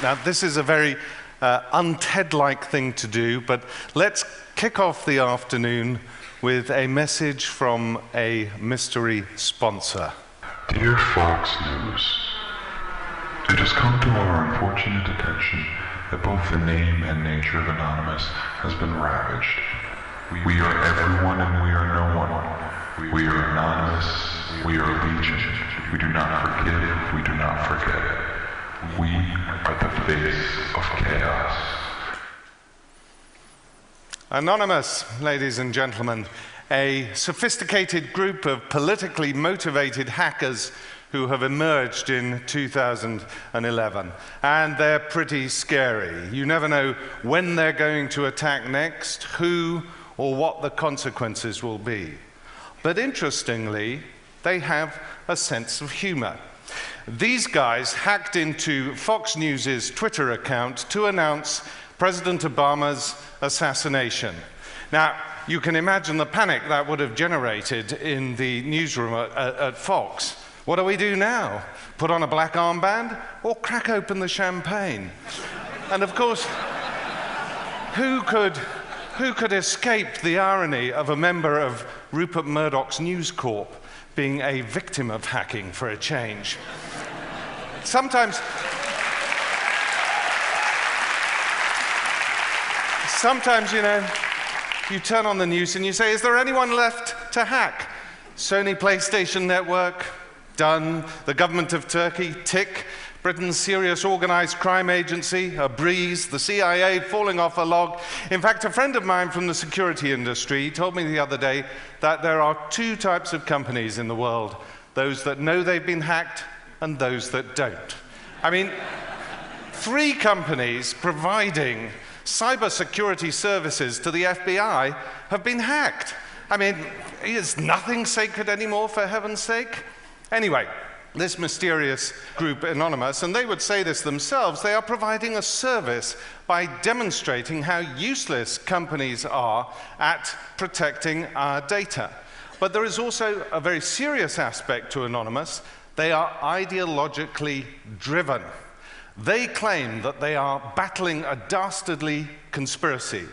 Now, this is a very un-TED-like thing to do, but let's kick off the afternoon with a message from a mystery sponsor. Dear Fox News, it has come to our unfortunate attention that both the name and nature of Anonymous has been ravaged. We are everyone and we are no one. We are anonymous, we are legion. We do not forgive, we do not forget. We are the face of chaos. Anonymous, ladies and gentlemen, a sophisticated group of politically motivated hackers who have emerged in 2011. And they're pretty scary. You never know when they're going to attack next, who, or what the consequences will be. But interestingly, they have a sense of humor. These guys hacked into Fox News' Twitter account to announce President Obama's assassination. Now, you can imagine the panic that would have generated in the newsroom at Fox. What do we do now? Put on a black armband or crack open the champagne? And of course, who could escape the irony of a member of Rupert Murdoch's News Corp being a victim of hacking for a change? Sometimes, you know, you turn on the news and you say, is there anyone left to hack? Sony PlayStation Network, done. The government of Turkey, tick. Britain's serious organized crime agency, a breeze. The CIA falling off a log. In fact, a friend of mine from the security industry told me the other day that there are two types of companies in the world, those that know they've been hacked and those that don't. I mean, 3 companies providing cybersecurity services to the FBI have been hacked. I mean, is nothing sacred anymore, for heaven's sake? Anyway, this mysterious group, Anonymous, and they would say this themselves, they are providing a service by demonstrating how useless companies are at protecting our data. But there is also a very serious aspect to Anonymous. They are ideologically driven. They claim that they are battling a dastardly conspiracy.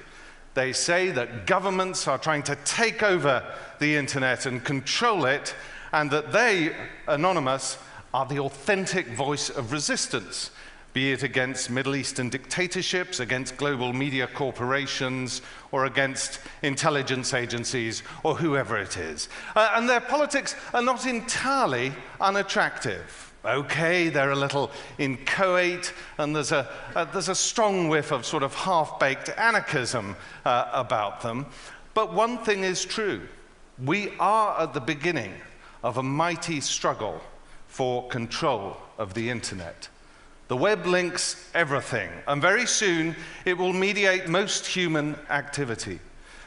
They say that governments are trying to take over the internet and control it, and that they, Anonymous, are the authentic voice of resistance, be it against Middle Eastern dictatorships, against global media corporations, or against intelligence agencies, or whoever it is. And their politics are not entirely unattractive. Okay, they're a little inchoate, and there's a strong whiff of sort of half-baked anarchism about them. But one thing is true. We are at the beginning of a mighty struggle for control of the internet. The web links everything, and very soon it will mediate most human activity,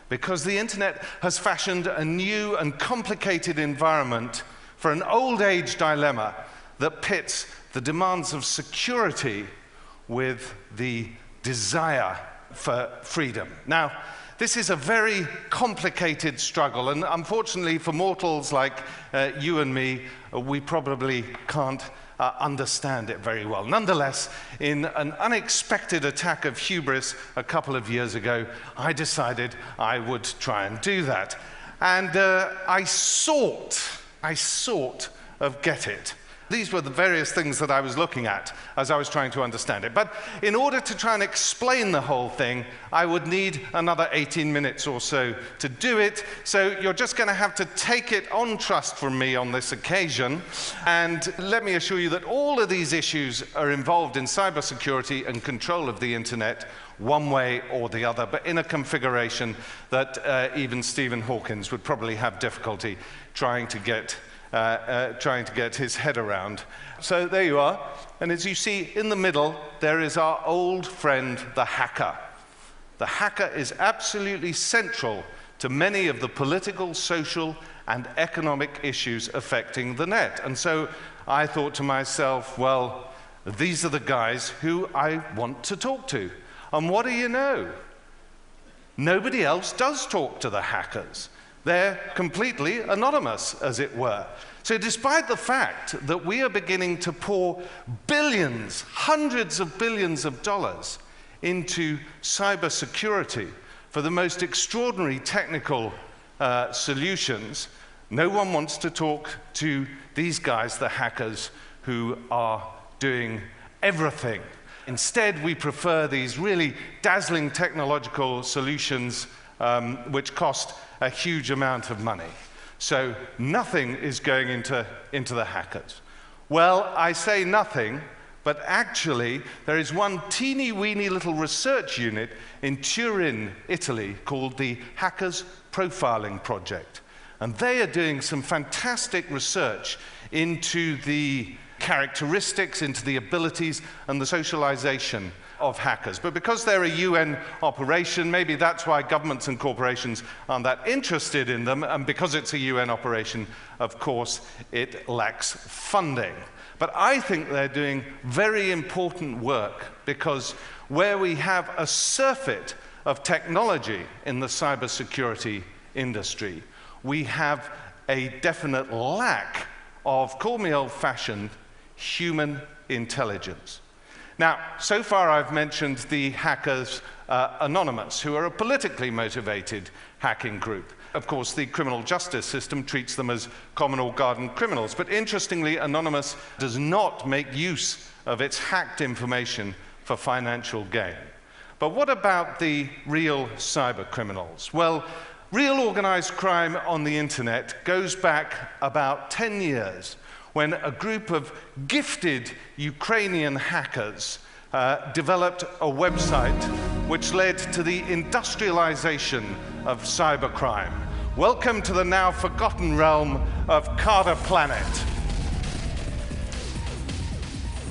because the internet has fashioned a new and complicated environment for an old age dilemma that pits the demands of security with the desire for freedom. Now, this is a very complicated struggle, and unfortunately for mortals like you and me, we probably can't understand it very well. Nonetheless, in an unexpected attack of hubris a couple of years ago, I decided I would try and do that. And I sought of Get It. These were the various things that I was looking at as I was trying to understand it. But in order to try and explain the whole thing, I would need another 18 minutes or so to do it. So you're just going to have to take it on trust from me on this occasion. And let me assure you that all of these issues are involved in cybersecurity and control of the internet, one way or the other, but in a configuration that even Stephen Hawkins would probably have difficulty trying to get his head around. So there you are. And as you see in the middle, there is our old friend, the hacker. The hacker is absolutely central to many of the political, social, and economic issues affecting the net. And so I thought to myself, well, these are the guys who I want to talk to. And what do you know? Nobody else does talk to the hackers. They're completely anonymous, as it were. So despite the fact that we are beginning to pour billions, hundreds of billions of dollars into cybersecurity for the most extraordinary technical solutions, no one wants to talk to these guys, the hackers, who are doing everything. Instead, we prefer these really dazzling technological solutions which cost a huge amount of money. So nothing is going into the hackers. Well, I say nothing, but actually there is one teeny-weeny little research unit in Turin, Italy, called the Hackers Profiling Project. And they are doing some fantastic research into the characteristics, into the abilities and the socialization of hackers. But because they're a UN operation, maybe that's why governments and corporations aren't that interested in them, and because it's a UN operation, of course, it lacks funding. But I think they're doing very important work, because where we have a surfeit of technology in the cybersecurity industry, we have a definite lack of, call me old-fashioned, human intelligence. Now, so far I've mentioned the Hackers Anonymous, who are a politically motivated hacking group. Of course, the criminal justice system treats them as common or garden criminals. But interestingly, Anonymous does not make use of its hacked information for financial gain. But what about the real cyber criminals? Well, real organized crime on the internet goes back about 10 years, when a group of gifted Ukrainian hackers developed a website which led to the industrialization of cybercrime. Welcome to the now forgotten realm of Carter Planet.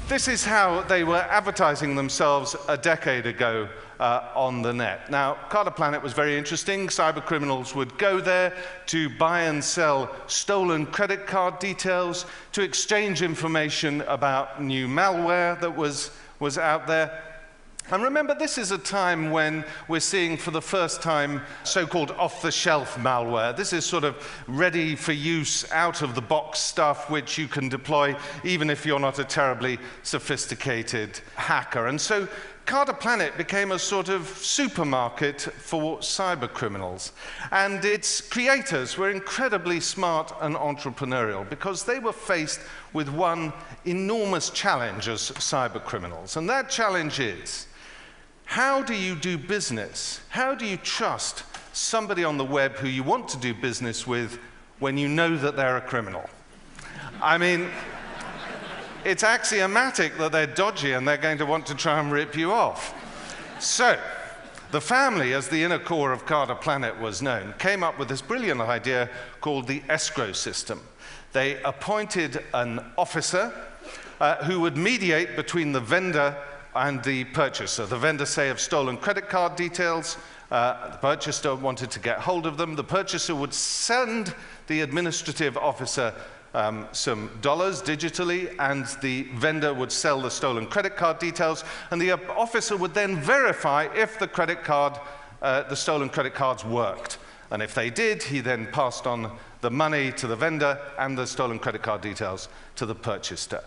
This is how they were advertising themselves a decade ago on the net. Now, Carter Planet was very interesting. Cyber criminals would go there to buy and sell stolen credit card details, to exchange information about new malware that was out there. And remember, this is a time when we're seeing for the first time so-called off-the-shelf malware. This is sort of ready-for-use, out-of-the-box stuff which you can deploy even if you're not a terribly sophisticated hacker. And so Carter Planet became a sort of supermarket for cyber criminals. And its creators were incredibly smart and entrepreneurial, because they were faced with one enormous challenge as cyber criminals. And that challenge is, how do you do business? How do you trust somebody on the web who you want to do business with when you know that they're a criminal? I mean, it's axiomatic that they're dodgy and they're going to want to try and rip you off. So, the family, as the inner core of Carter Planet was known, came up with this brilliant idea called the escrow system. They appointed an officer who would mediate between the vendor and the purchaser. The vendor, say, of stolen credit card details. The purchaser wanted to get hold of them. The purchaser would send the administrative officer some dollars digitally, and the vendor would sell the stolen credit card details, and the officer would then verify if the stolen credit cards worked. And if they did, he then passed on the money to the vendor and the stolen credit card details to the purchaser.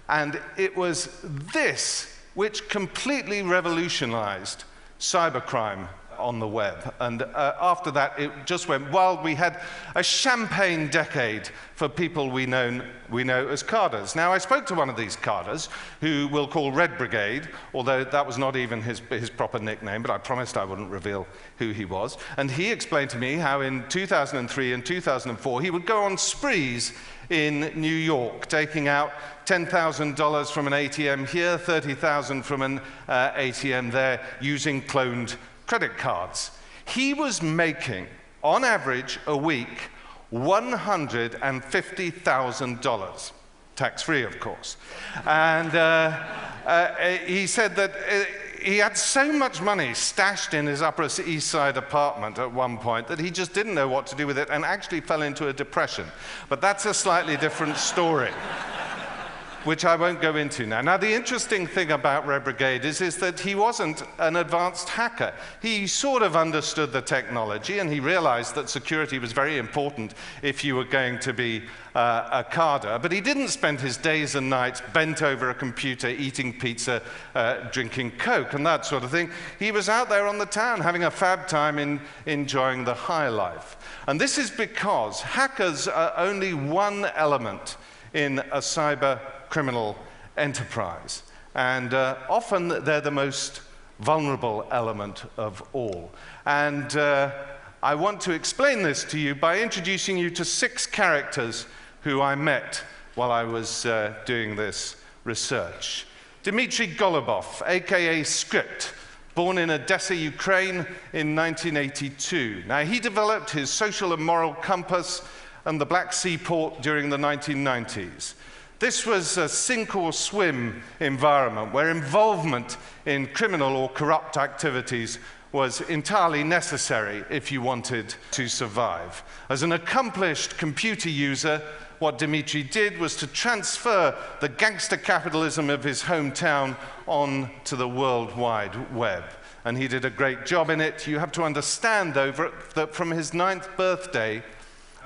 And it was this which completely revolutionized cybercrime on the web. And after that, it just went wild. We had a champagne decade for people we know as carders. Now, I spoke to one of these carders, who we'll call Red Brigade, although that was not even his proper nickname, but I promised I wouldn't reveal who he was. And he explained to me how in 2003 and 2004, he would go on sprees in New York, taking out $10,000 from an ATM here, $30,000 from an ATM there, using cloned credit cards. He was making, on average, a week, $150,000, tax-free, of course. And he said that he had so much money stashed in his Upper East Side apartment at one point that he just didn't know what to do with it, and actually fell into a depression. But that's a slightly different story. which I won't go into now. Now, the interesting thing about Red Brigade is that he wasn't an advanced hacker. He sort of understood the technology, and he realized that security was very important if you were going to be a carder, but he didn't spend his days and nights bent over a computer, eating pizza, drinking Coke, and that sort of thing. He was out there on the town having a fab time enjoying the high life. And this is because hackers are only one element in a cyber criminal enterprise. And often they're the most vulnerable element of all. And I want to explain this to you by introducing you to 6 characters who I met while I was doing this research. Dmitry Golubov, aka Script, born in Odessa, Ukraine in 1982. Now, he developed his social and moral compass and the Black Sea port during the 1990s. This was a sink or swim environment where involvement in criminal or corrupt activities was entirely necessary if you wanted to survive. As an accomplished computer user, what Dmitry did was to transfer the gangster capitalism of his hometown on to the World Wide Web. And he did a great job in it. You have to understand, though, that from his 9th birthday,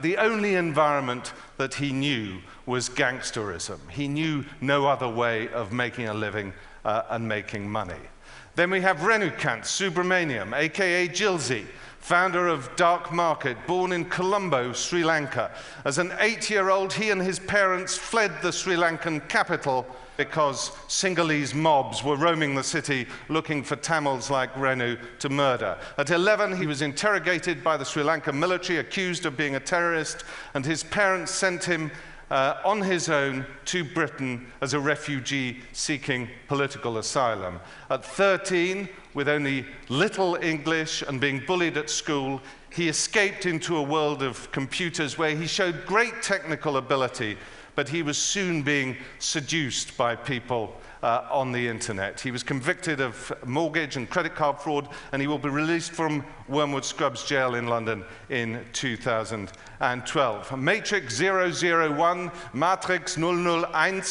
the only environment that he knew was gangsterism. He knew no other way of making a living and making money. Then we have Renukant Subramaniam, aka Jilzy, founder of Dark Market, born in Colombo, Sri Lanka. As an 8-year-old, he and his parents fled the Sri Lankan capital because Sinhalese mobs were roaming the city looking for Tamils like Renu to murder. At 11, he was interrogated by the Sri Lankan military, accused of being a terrorist, and his parents sent him on his own to Britain as a refugee seeking political asylum. At 13, with only little English and being bullied at school, he escaped into a world of computers where he showed great technical ability, but he was soon being seduced by people on the internet. He was convicted of mortgage and credit card fraud, and he will be released from Wormwood Scrubs jail in London in 2012. Matrix 001, Matrix 001,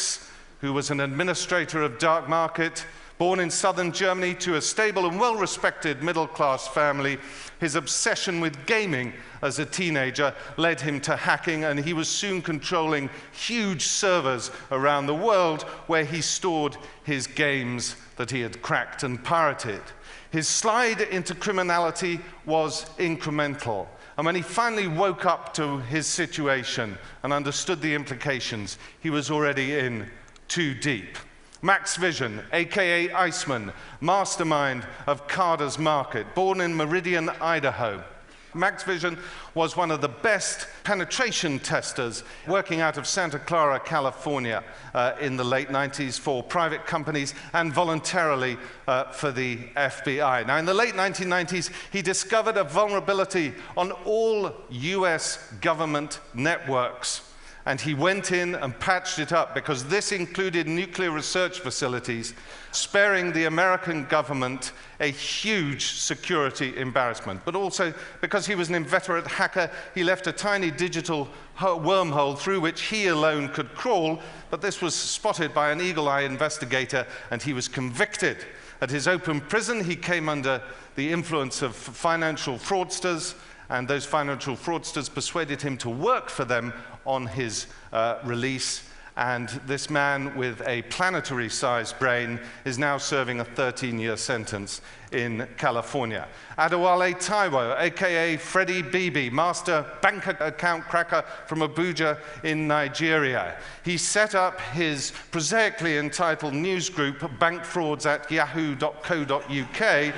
who was an administrator of Dark Market, born in southern Germany to a stable and well-respected middle-class family. His obsession with gaming as a teenager led him to hacking, and he was soon controlling huge servers around the world where he stored his games that he had cracked and pirated. His slide into criminality was incremental, and when he finally woke up to his situation and understood the implications, he was already in too deep. Max Vision, aka Iceman, mastermind of Carder's Market, born in Meridian, Idaho. Max Vision was one of the best penetration testers working out of Santa Clara, California in the late 90s for private companies and voluntarily for the FBI. Now, in the late 1990s, he discovered a vulnerability on all US government networks. And he went in and patched it up because this included nuclear research facilities, sparing the American government a huge security embarrassment. But also, because he was an inveterate hacker, he left a tiny digital wormhole through which he alone could crawl, but this was spotted by an eagle-eye investigator, and he was convicted. At his open prison, he came under the influence of financial fraudsters, and those financial fraudsters persuaded him to work for them on his release. And this man with a planetary-sized brain is now serving a 13-year sentence in California. Adewale Taiwo, aka Freddie Bibi, master bank account cracker from Abuja in Nigeria. He set up his prosaically entitled news group, bankfrauds@yahoo.co.uk,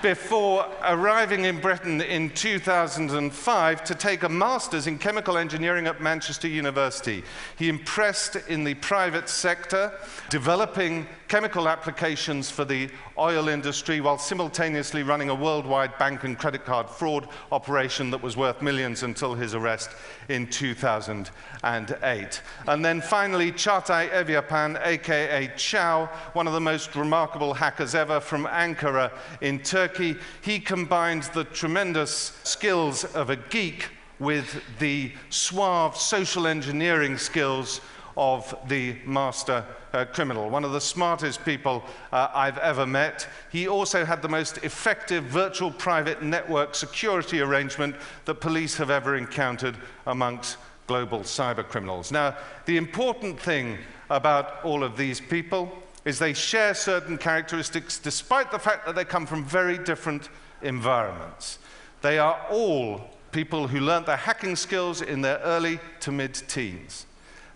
before arriving in Britain in 2005 to take a master's in chemical engineering at Manchester University. He impressed in the private sector, developing chemical applications for the oil industry while simultaneously running a worldwide bank and credit card fraud operation that was worth millions until his arrest in 2008. And then finally, Çağatay Evyapan, aka Chow, one of the most remarkable hackers ever from Ankara in Turkey. He combined the tremendous skills of a geek with the suave social engineering skills of the master criminal, one of the smartest people I've ever met. He also had the most effective virtual private network security arrangement that police have ever encountered amongst global cyber criminals. Now, the important thing about all of these people is they share certain characteristics despite the fact that they come from very different environments. They are all people who learned their hacking skills in their early to mid-teens.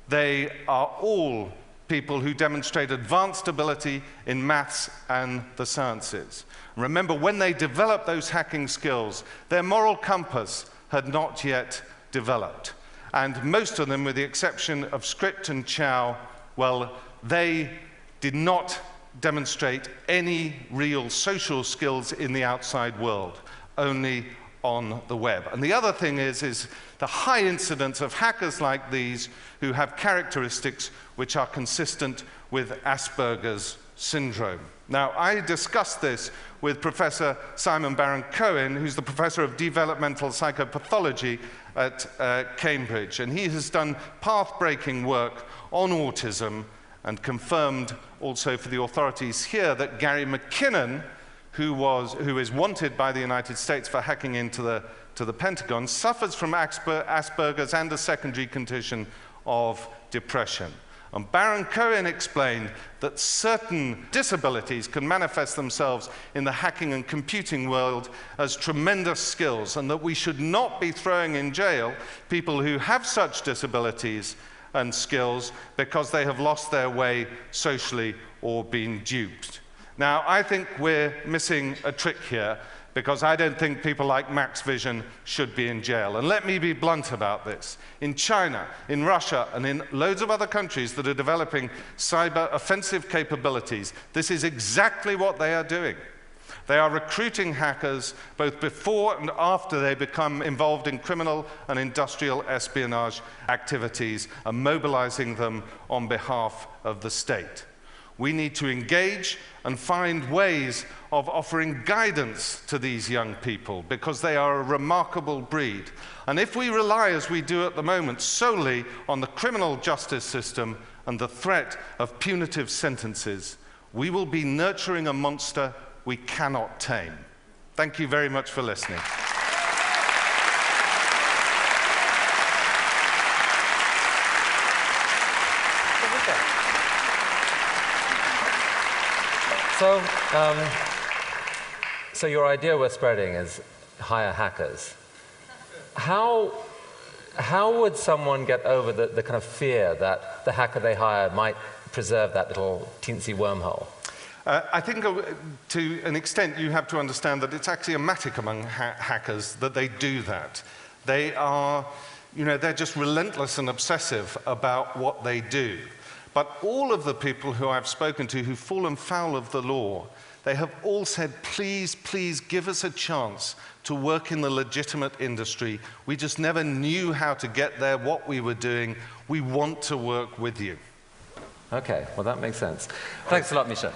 They are all people who demonstrate advanced ability in maths and the sciences. Remember, when they developed those hacking skills, their moral compass had not yet developed. And most of them, with the exception of Script and Chow, well, they did not demonstrate any real social skills in the outside world, only on the web. And the other thing is the high incidence of hackers like these who have characteristics which are consistent with Asperger's syndrome. Now, I discussed this with Professor Simon Baron-Cohen, who's the professor of developmental psychopathology at Cambridge, and he has done path-breaking work on autism and confirmed also for the authorities here that Gary McKinnon, who is wanted by the United States for hacking into the Pentagon, suffers from Asperger's and a secondary condition of depression. And Baron-Cohen explained that certain disabilities can manifest themselves in the hacking and computing world as tremendous skills, and that we should not be throwing in jail people who have such disabilities and skills because they have lost their way socially or been duped. Now, I think we're missing a trick here, because I don't think people like Max Vision should be in jail. And let me be blunt about this. In China, in Russia, and in loads of other countries that are developing cyber offensive capabilities, this is exactly what they are doing. They are recruiting hackers both before and after they become involved in criminal and industrial espionage activities and mobilizing them on behalf of the state. We need to engage and find ways of offering guidance to these young people, because they are a remarkable breed. And if we rely, as we do at the moment, solely on the criminal justice system and the threat of punitive sentences, we will be nurturing a monster we cannot tame. Thank you very much for listening. So your idea we're spreading is hire hackers. How would someone get over the kind of fear that the hacker they hire might preserve that little teensy wormhole? I think to an extent you have to understand that it's axiomatic among hackers that they do that. They are, they're just relentless and obsessive about what they do. But all of the people who I've spoken to who've fallen foul of the law, they have all said, please, please give us a chance to work in the legitimate industry. We just never knew how to get there, what we were doing. We want to work with you. Okay, well, that makes sense. Thanks a lot, Misha.